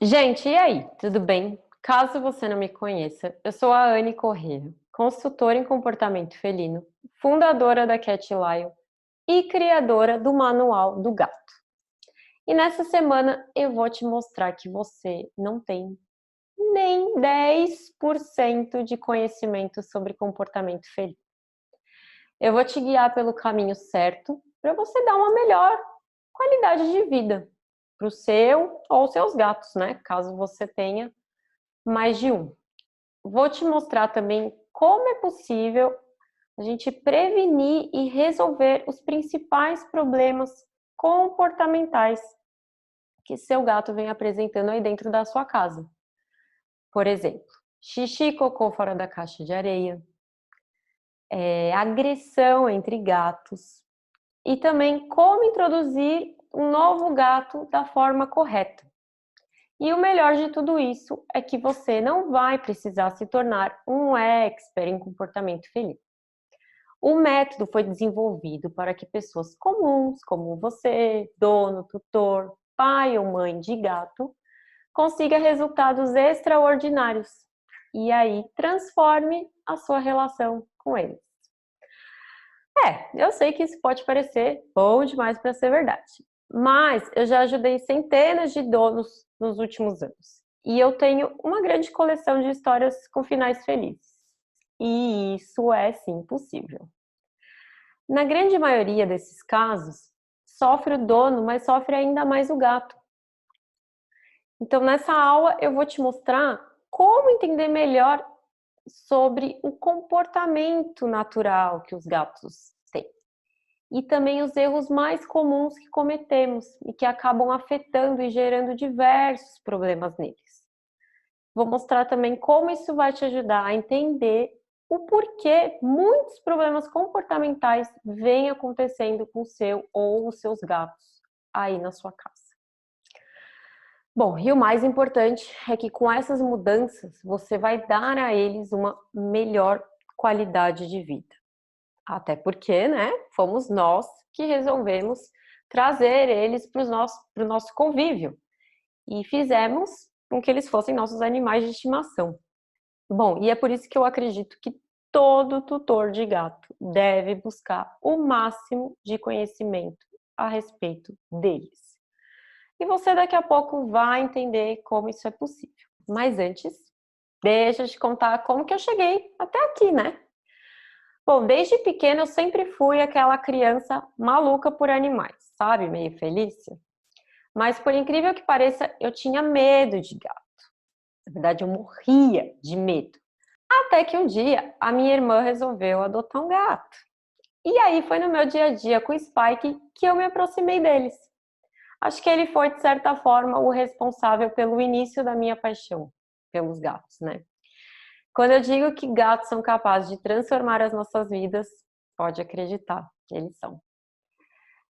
Gente, e aí, tudo bem? Caso você não me conheça, eu sou a Anne Corrêa, consultora em comportamento felino, fundadora da Cat Lion e criadora do Manual do Gato. E nessa semana eu vou te mostrar que você não tem nem 10% de conhecimento sobre comportamento felino. Eu vou te guiar pelo caminho certo para você dar uma melhor qualidade de vida para o seu ou seus gatos, né? Caso você tenha mais de um. Vou te mostrar também como é possível a gente prevenir e resolver os principais problemas comportamentais que seu gato vem apresentando aí dentro da sua casa. Por exemplo, xixi e cocô fora da caixa de areia, agressão entre gatos e também como introduzir um novo gato da forma correta. E o melhor de tudo isso é que você não vai precisar se tornar um expert em comportamento felino. O método foi desenvolvido para que pessoas comuns, como você, dono, tutor, pai ou mãe de gato, consiga resultados extraordinários e aí transforme a sua relação com eles. Eu sei que isso pode parecer bom demais para ser verdade, mas eu já ajudei centenas de donos nos últimos anos e eu tenho uma grande coleção de histórias com finais felizes. E isso é sim possível. Na grande maioria desses casos, sofre o dono, mas sofre ainda mais o gato. Então, nessa aula, eu vou te mostrar como entender melhor sobre o comportamento natural que os gatos têm. E também os erros mais comuns que cometemos e que acabam afetando e gerando diversos problemas neles. Vou mostrar também como isso vai te ajudar a entender o porquê muitos problemas comportamentais vêm acontecendo com o seu ou os seus gatos aí na sua casa. Bom, e o mais importante é que com essas mudanças você vai dar a eles uma melhor qualidade de vida. Até porque, né, fomos nós que resolvemos trazer eles para o nosso convívio e fizemos com que eles fossem nossos animais de estimação. Bom, e é por isso que eu acredito que todo tutor de gato deve buscar o máximo de conhecimento a respeito deles. E você daqui a pouco vai entender como isso é possível. Mas antes, deixa eu te contar como que eu cheguei até aqui, né? Bom, desde pequena eu sempre fui aquela criança maluca por animais, sabe? Meio Felícia. Mas por incrível que pareça, eu tinha medo de gato. Na verdade, eu morria de medo. Até que um dia a minha irmã resolveu adotar um gato. E aí foi no meu dia a dia com o Spike que eu me aproximei deles. Acho que ele foi, de certa forma, o responsável pelo início da minha paixão pelos gatos, né? Quando eu digo que gatos são capazes de transformar as nossas vidas, pode acreditar, eles são.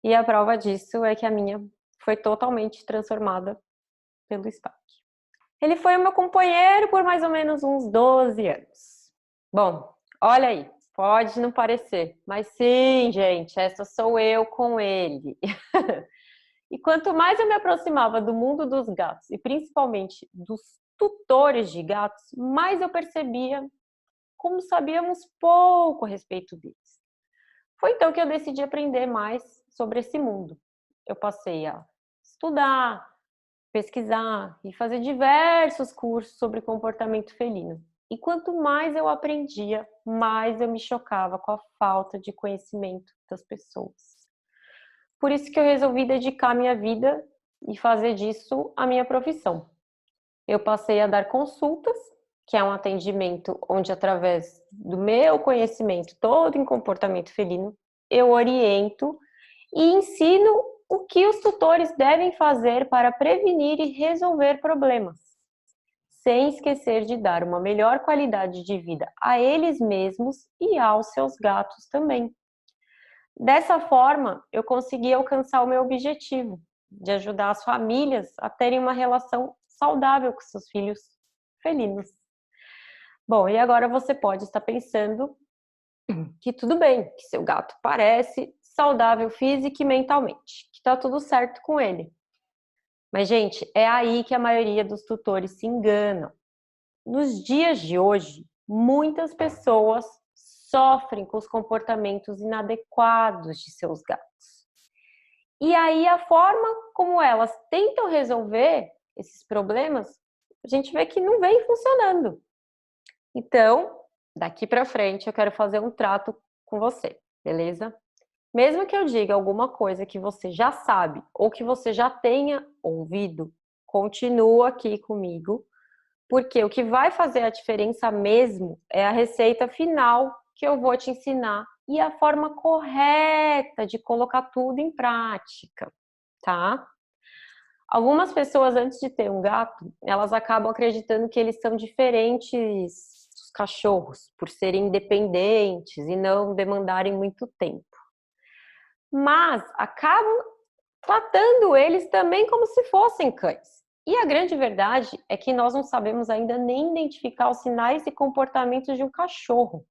E a prova disso é que a minha foi totalmente transformada pelo Spike. Ele foi o meu companheiro por mais ou menos uns 12 anos. Bom, olha aí, pode não parecer, mas sim, gente, essa sou eu com ele. E quanto mais eu me aproximava do mundo dos gatos, e principalmente dos tutores de gatos, mais eu percebia como sabíamos pouco a respeito deles. Foi então que eu decidi aprender mais sobre esse mundo. Eu passei a estudar, pesquisar e fazer diversos cursos sobre comportamento felino. E quanto mais eu aprendia, mais eu me chocava com a falta de conhecimento das pessoas. Por isso que eu resolvi dedicar minha vida e fazer disso a minha profissão. Eu passei a dar consultas, que é um atendimento onde, através do meu conhecimento todo em comportamento felino, eu oriento e ensino o que os tutores devem fazer para prevenir e resolver problemas, sem esquecer de dar uma melhor qualidade de vida a eles mesmos e aos seus gatos também. Dessa forma, eu consegui alcançar o meu objetivo de ajudar as famílias a terem uma relação saudável com seus filhos felinos. Bom, e agora você pode estar pensando que tudo bem, que seu gato parece saudável física e mentalmente, que está tudo certo com ele. Mas, gente, é aí que a maioria dos tutores se enganam. Nos dias de hoje, muitas pessoas sofrem com os comportamentos inadequados de seus gatos. E aí, a forma como elas tentam resolver esses problemas, a gente vê que não vem funcionando. Então, daqui para frente, eu quero fazer um trato com você, beleza? Mesmo que eu diga alguma coisa que você já sabe ou que você já tenha ouvido, continua aqui comigo, porque o que vai fazer a diferença mesmo é a receita final que eu vou te ensinar e a forma correta de colocar tudo em prática, tá? Algumas pessoas, antes de ter um gato, elas acabam acreditando que eles são diferentes dos cachorros, por serem independentes e não demandarem muito tempo. Mas acabam tratando eles também como se fossem cães. E a grande verdade é que nós não sabemos ainda nem identificar os sinais e comportamentos de um cachorro.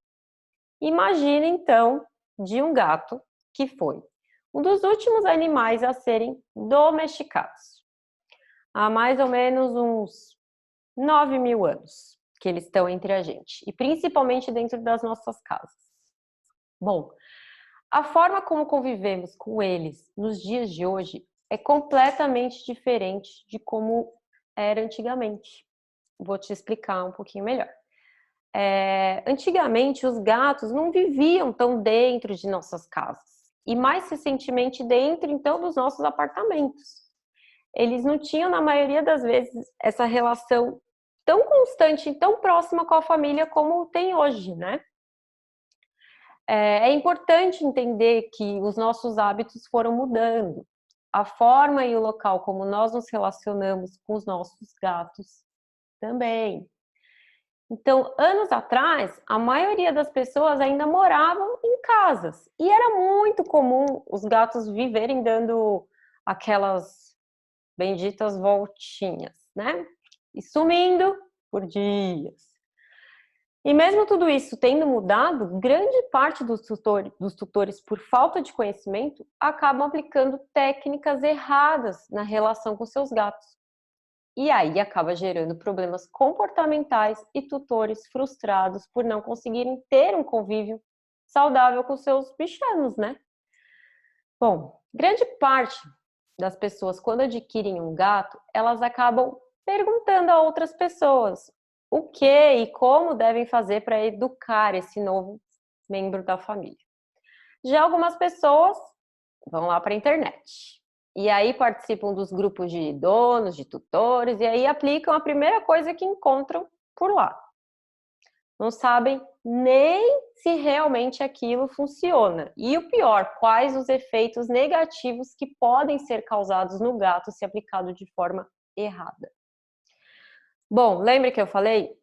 Imagina então de um gato que foi um dos últimos animais a serem domesticados. Há mais ou menos uns 9.000 anos que eles estão entre a gente, e principalmente dentro das nossas casas. Bom, a forma como convivemos com eles nos dias de hoje é completamente diferente de como era antigamente. Vou te explicar um pouquinho melhor. Antigamente, os gatos não viviam tão dentro de nossas casas, e mais recentemente dentro, então, dos nossos apartamentos. Eles não tinham, na maioria das vezes, essa relação tão constante e tão próxima com a família como tem hoje, né? É importante entender que os nossos hábitos foram mudando. A forma e o local como nós nos relacionamos com os nossos gatos também. Então, anos atrás, a maioria das pessoas ainda moravam em casas e era muito comum os gatos viverem dando aquelas benditas voltinhas, né? E sumindo por dias. E mesmo tudo isso tendo mudado, grande parte dos tutores, por falta de conhecimento, acabam aplicando técnicas erradas na relação com seus gatos. E aí acaba gerando problemas comportamentais e tutores frustrados por não conseguirem ter um convívio saudável com seus bichanos, né? Bom, grande parte das pessoas, quando adquirem um gato, elas acabam perguntando a outras pessoas o que e como devem fazer para educar esse novo membro da família. Já algumas pessoas vão lá para a internet e aí participam dos grupos de donos, de tutores, e aí aplicam a primeira coisa que encontram por lá. Não sabem nem se realmente aquilo funciona. E o pior, quais os efeitos negativos que podem ser causados no gato se aplicado de forma errada. Bom, lembra que eu falei?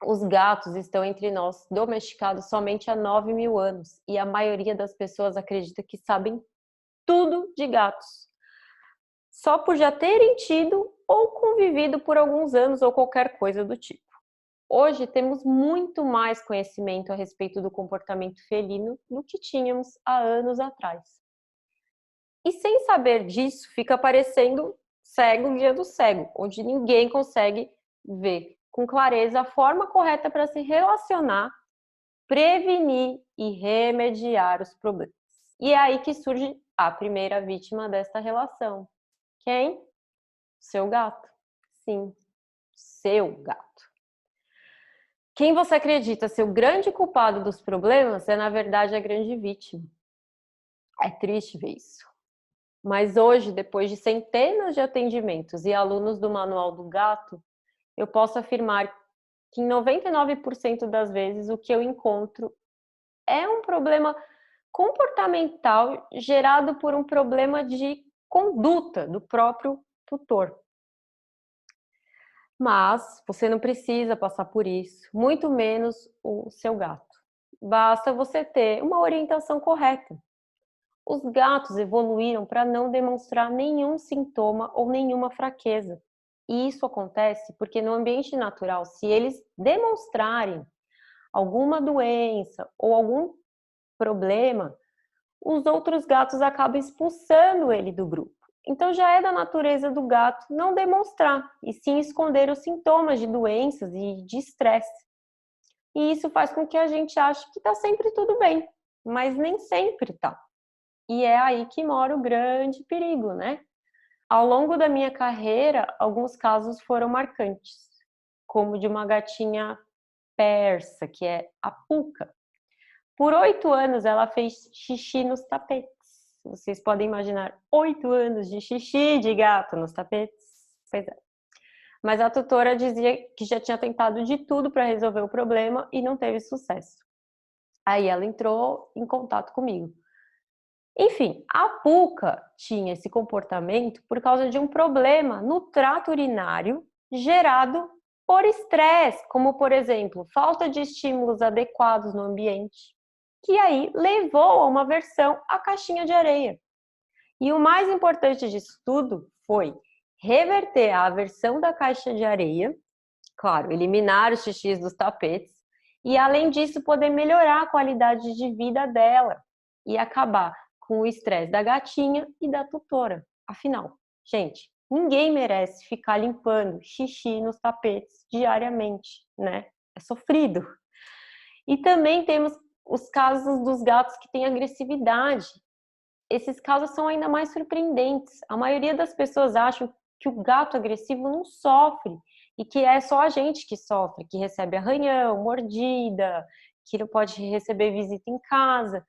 Os gatos estão entre nós domesticados somente há 9.000 anos e a maioria das pessoas acredita que sabem tudo de gatos, só por já terem tido ou convivido por alguns anos ou qualquer coisa do tipo. Hoje temos muito mais conhecimento a respeito do comportamento felino do que tínhamos há anos atrás. E sem saber disso, fica parecendo cego guiando cego, onde ninguém consegue ver com clareza a forma correta para se relacionar, prevenir e remediar os problemas. E é aí que surge a primeira vítima desta relação. Quem? Seu gato. Sim, seu gato. Quem você acredita ser o grande culpado dos problemas é, na verdade, a grande vítima. É triste ver isso. Mas hoje, depois de centenas de atendimentos e alunos do Manual do Gato, eu posso afirmar que em 99% das vezes o que eu encontro é um problema comportamental gerado por um problema de conduta do próprio tutor. Mas você não precisa passar por isso, muito menos o seu gato. Basta você ter uma orientação correta. Os gatos evoluíram para não demonstrar nenhum sintoma ou nenhuma fraqueza. E isso acontece porque no ambiente natural, se eles demonstrarem alguma doença ou algum problema, os outros gatos acabam expulsando ele do grupo. Então já é da natureza do gato não demonstrar, e sim esconder os sintomas de doenças e de estresse. E isso faz com que a gente ache que está sempre tudo bem, mas nem sempre tá. E é aí que mora o grande perigo, né? Ao longo da minha carreira, alguns casos foram marcantes, como de uma gatinha persa, que é a Puca. Por 8 anos, ela fez xixi nos tapetes. Vocês podem imaginar 8 anos de xixi de gato nos tapetes? Pois é. Mas a tutora dizia que já tinha tentado de tudo para resolver o problema e não teve sucesso. Aí ela entrou em contato comigo. Enfim, a Puca tinha esse comportamento por causa de um problema no trato urinário gerado por estresse, como, por exemplo, falta de estímulos adequados no ambiente, que aí levou a uma aversão à caixinha de areia. E o mais importante disso tudo foi reverter a aversão da caixa de areia, claro, eliminar os xixis dos tapetes, e além disso poder melhorar a qualidade de vida dela e acabar com o estresse da gatinha e da tutora. Afinal, gente, ninguém merece ficar limpando xixi nos tapetes diariamente, né? É sofrido. E também temos os casos dos gatos que têm agressividade. Esses casos são ainda mais surpreendentes. A maioria das pessoas acham que o gato agressivo não sofre e que é só a gente que sofre, que recebe arranhão, mordida, que não pode receber visita em casa.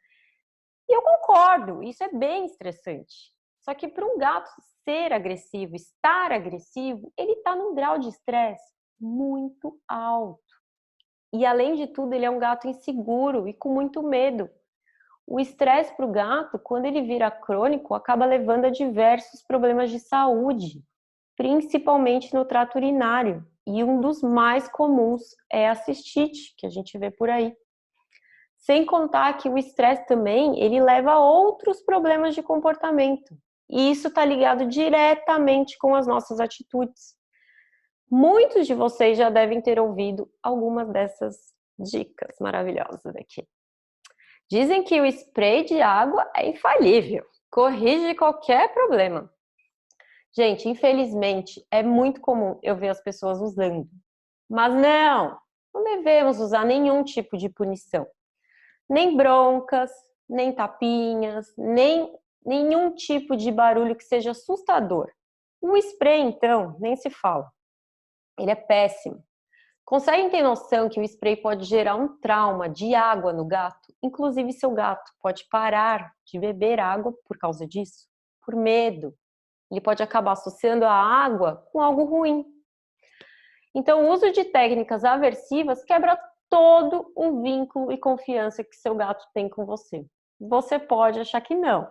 E eu concordo, isso é bem estressante. Só que para um gato ser agressivo, estar agressivo, ele está num grau de estresse muito alto. E além de tudo, ele é um gato inseguro e com muito medo. O estresse para o gato, quando ele vira crônico, acaba levando a diversos problemas de saúde, principalmente no trato urinário. E um dos mais comuns é a cistite, que a gente vê por aí. Sem contar que o estresse também, ele leva a outros problemas de comportamento. E isso está ligado diretamente com as nossas atitudes. Muitos de vocês já devem ter ouvido algumas dessas dicas maravilhosas aqui. Dizem que o spray de água é infalível, corrige qualquer problema. Gente, infelizmente, é muito comum eu ver as pessoas usando. Mas não devemos usar nenhum tipo de punição. Nem broncas, nem tapinhas, nem nenhum tipo de barulho que seja assustador. O spray, então, nem se fala. Ele é péssimo. Conseguem ter noção que o spray pode gerar um trauma de água no gato? Inclusive, seu gato pode parar de beber água por causa disso, por medo. Ele pode acabar associando a água com algo ruim. Então, o uso de técnicas aversivas quebra todo o vínculo e confiança que seu gato tem com você. Você pode achar que não,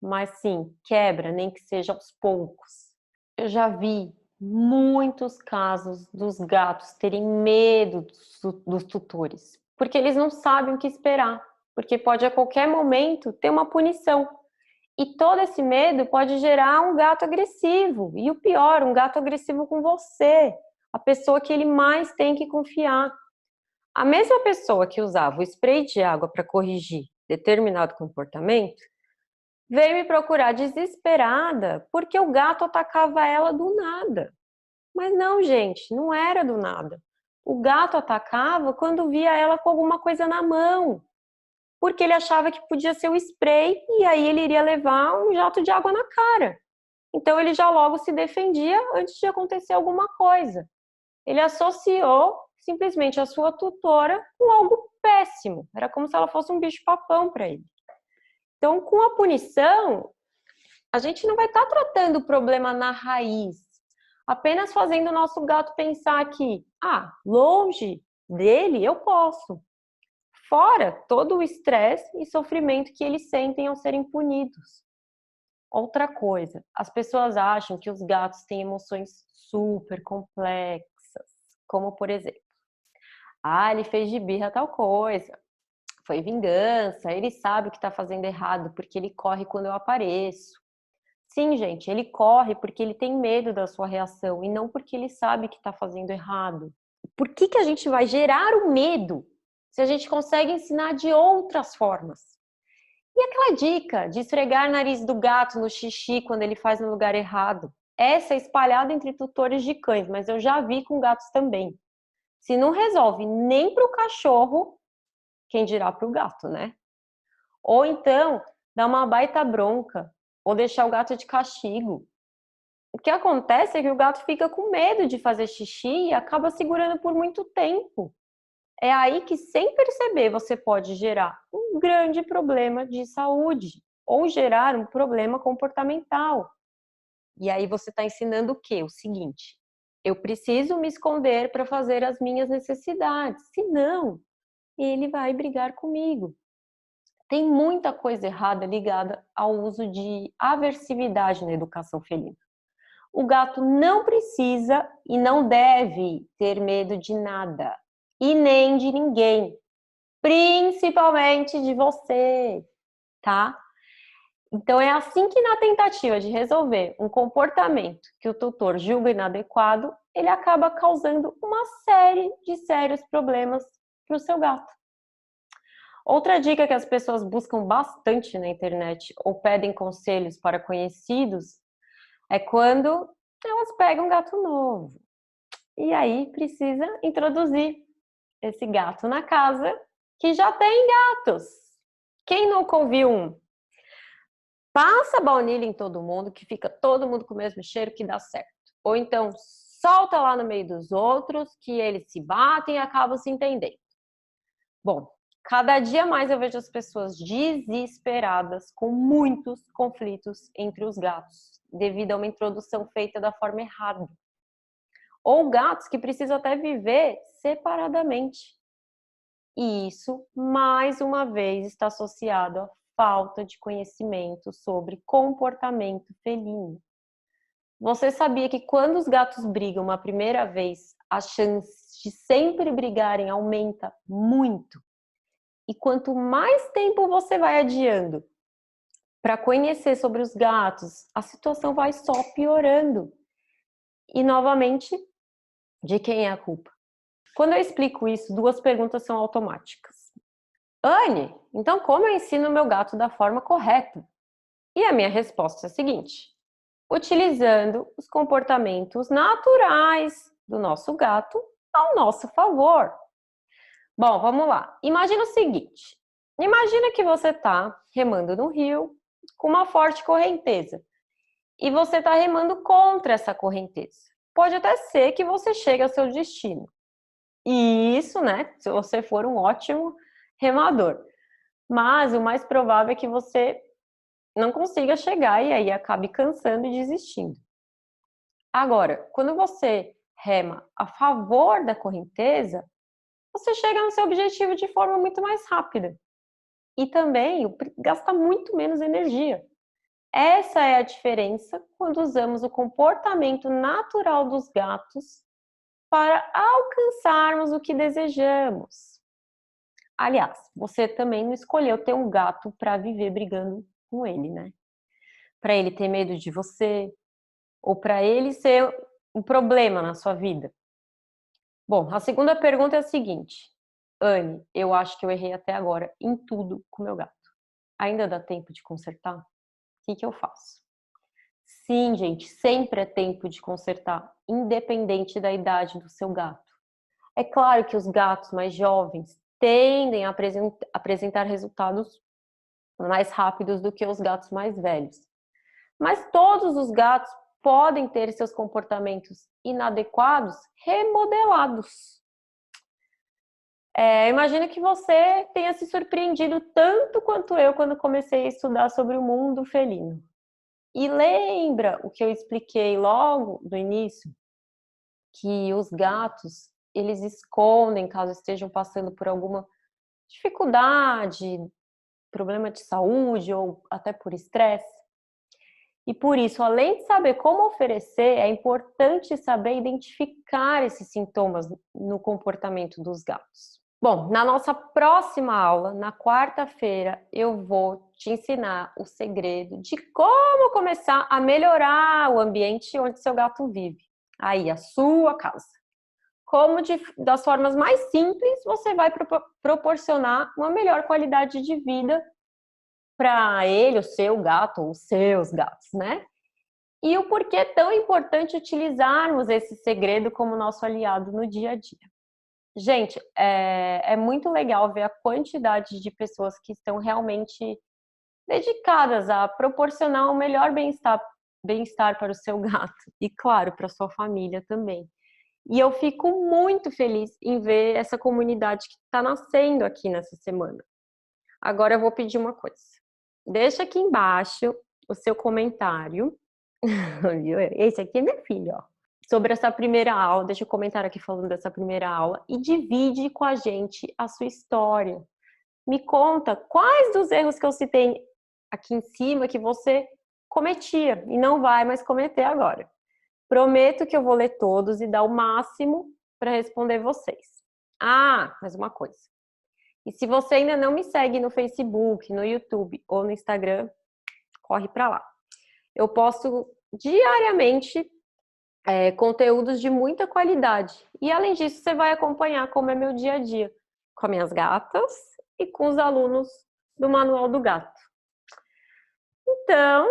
mas sim, quebra, nem que seja aos poucos. Eu já vi muitos casos dos gatos terem medo dos tutores, porque eles não sabem o que esperar, porque pode a qualquer momento ter uma punição. E todo esse medo pode gerar um gato agressivo, e o pior, um gato agressivo com você, a pessoa que ele mais tem que confiar. A mesma pessoa que usava o spray de água para corrigir determinado comportamento veio me procurar desesperada porque o gato atacava ela do nada. Mas não, gente, não era do nada. O gato atacava quando via ela com alguma coisa na mão, porque ele achava que podia ser o spray e aí ele iria levar um jato de água na cara. Então ele já logo se defendia antes de acontecer alguma coisa. Ele associou simplesmente a sua tutora com algo péssimo. Era como se ela fosse um bicho-papão para ele. Então, com a punição, a gente não vai estar tratando o problema na raiz, apenas fazendo o nosso gato pensar que, longe dele eu posso. Fora todo o estresse e sofrimento que eles sentem ao serem punidos. Outra coisa, as pessoas acham que os gatos têm emoções super complexas, como por exemplo, ele fez de birra tal coisa, foi vingança, ele sabe o que está fazendo errado porque ele corre quando eu apareço. Sim, gente, ele corre porque ele tem medo da sua reação e não porque ele sabe que está fazendo errado. Por que a gente vai gerar o medo se a gente consegue ensinar de outras formas? E aquela dica de esfregar o nariz do gato no xixi quando ele faz no lugar errado? Essa é espalhada entre tutores de cães, mas eu já vi com gatos também. Se não resolve nem para o cachorro, quem dirá para o gato, né? Ou então, dar uma baita bronca, ou deixar o gato de castigo. O que acontece é que o gato fica com medo de fazer xixi e acaba segurando por muito tempo. É aí que, sem perceber, você pode gerar um grande problema de saúde ou gerar um problema comportamental. E aí você está ensinando o quê? O seguinte: eu preciso me esconder para fazer as minhas necessidades, senão ele vai brigar comigo. Tem muita coisa errada ligada ao uso de aversividade na educação felina. O gato não precisa e não deve ter medo de nada, e nem de ninguém, principalmente de você, tá? Então é assim que, na tentativa de resolver um comportamento que o tutor julga inadequado, ele acaba causando uma série de sérios problemas para o seu gato. Outra dica que as pessoas buscam bastante na internet ou pedem conselhos para conhecidos é quando elas pegam um gato novo. E aí precisa introduzir esse gato na casa que já tem gatos. Quem nunca ouviu um? Passa baunilha em todo mundo, que fica todo mundo com o mesmo cheiro, que dá certo. Ou então solta lá no meio dos outros, que eles se batem e acabam se entendendo. Bom, cada dia mais eu vejo as pessoas desesperadas com muitos conflitos entre os gatos, devido a uma introdução feita da forma errada. Ou gatos que precisam até viver separadamente. E isso, mais uma vez, está associado à falta de conhecimento sobre comportamento felino. Você sabia que quando os gatos brigam uma primeira vez, a chance de sempre brigarem aumenta muito? E quanto mais tempo você vai adiando para conhecer sobre os gatos, a situação vai só piorando. E, novamente, de quem é a culpa? Quando eu explico isso, duas perguntas são automáticas. Anne, então como eu ensino o meu gato da forma correta? E a minha resposta é a seguinte: utilizando os comportamentos naturais do nosso gato ao nosso favor. Bom, vamos lá. Imagina o seguinte: imagina que você está remando no rio com uma forte correnteza e você está remando contra essa correnteza. Pode até ser que você chegue ao seu destino. E isso, né, se você for um ótimo remador. Mas o mais provável é que você não consiga chegar e aí acabe cansando e desistindo. Agora, quando você rema a favor da correnteza, você chega no seu objetivo de forma muito mais rápida. E também gasta muito menos energia. Essa é a diferença quando usamos o comportamento natural dos gatos para alcançarmos o que desejamos. Aliás, você também não escolheu ter um gato para viver brigando com ele, né? Para ele ter medo de você, ou para ele ser um problema na sua vida. Bom, a segunda pergunta é a seguinte: Anne, eu acho que eu errei até agora em tudo com meu gato. Ainda dá tempo de consertar? O que eu faço? Sim, gente, sempre é tempo de consertar, independente da idade do seu gato. É claro que os gatos mais jovens tendem a apresentar resultados mais rápidos do que os gatos mais velhos. Mas todos os gatos podem ter seus comportamentos inadequados remodelados. Imagino que você tenha se surpreendido tanto quanto eu quando comecei a estudar sobre o mundo felino. E lembra o que eu expliquei logo no início? Que os gatos, eles escondem caso estejam passando por alguma dificuldade, problema de saúde ou até por estresse. E por isso, além de saber como oferecer, é importante saber identificar esses sintomas no comportamento dos gatos. Bom, na nossa próxima aula, na quarta-feira, eu vou te ensinar o segredo de como começar a melhorar o ambiente onde seu gato vive. Aí, a sua casa. Como das formas mais simples você vai proporcionar uma melhor qualidade de vida para ele, o seu gato, ou os seus gatos, né? E o porquê é tão importante utilizarmos esse segredo como nosso aliado no dia a dia. Gente, é muito legal ver a quantidade de pessoas que estão realmente dedicadas a proporcionar o melhor bem-estar para o seu gato e, claro, para a sua família também. E eu fico muito feliz em ver essa comunidade que está nascendo aqui nessa semana. Agora eu vou pedir uma coisa. Deixa aqui embaixo o seu comentário. Esse aqui é meu filho, ó. Sobre essa primeira aula, deixa eu comentar aqui falando dessa primeira aula e divide com a gente a sua história. Me conta quais dos erros que eu citei aqui em cima que você cometia e não vai mais cometer agora. Prometo que eu vou ler todos e dar o máximo para responder vocês. Ah, mais uma coisa. E se você ainda não me segue no Facebook, no YouTube ou no Instagram, corre para lá. Eu posto diariamente conteúdos de muita qualidade. E além disso, você vai acompanhar como é meu dia a dia com as minhas gatas e com os alunos do Manual do Gato. Então,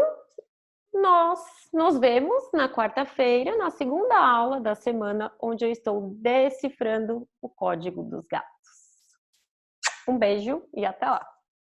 nós nos vemos na quarta-feira, na segunda aula da semana, onde eu estou decifrando o código dos gatos. Um beijo e até lá!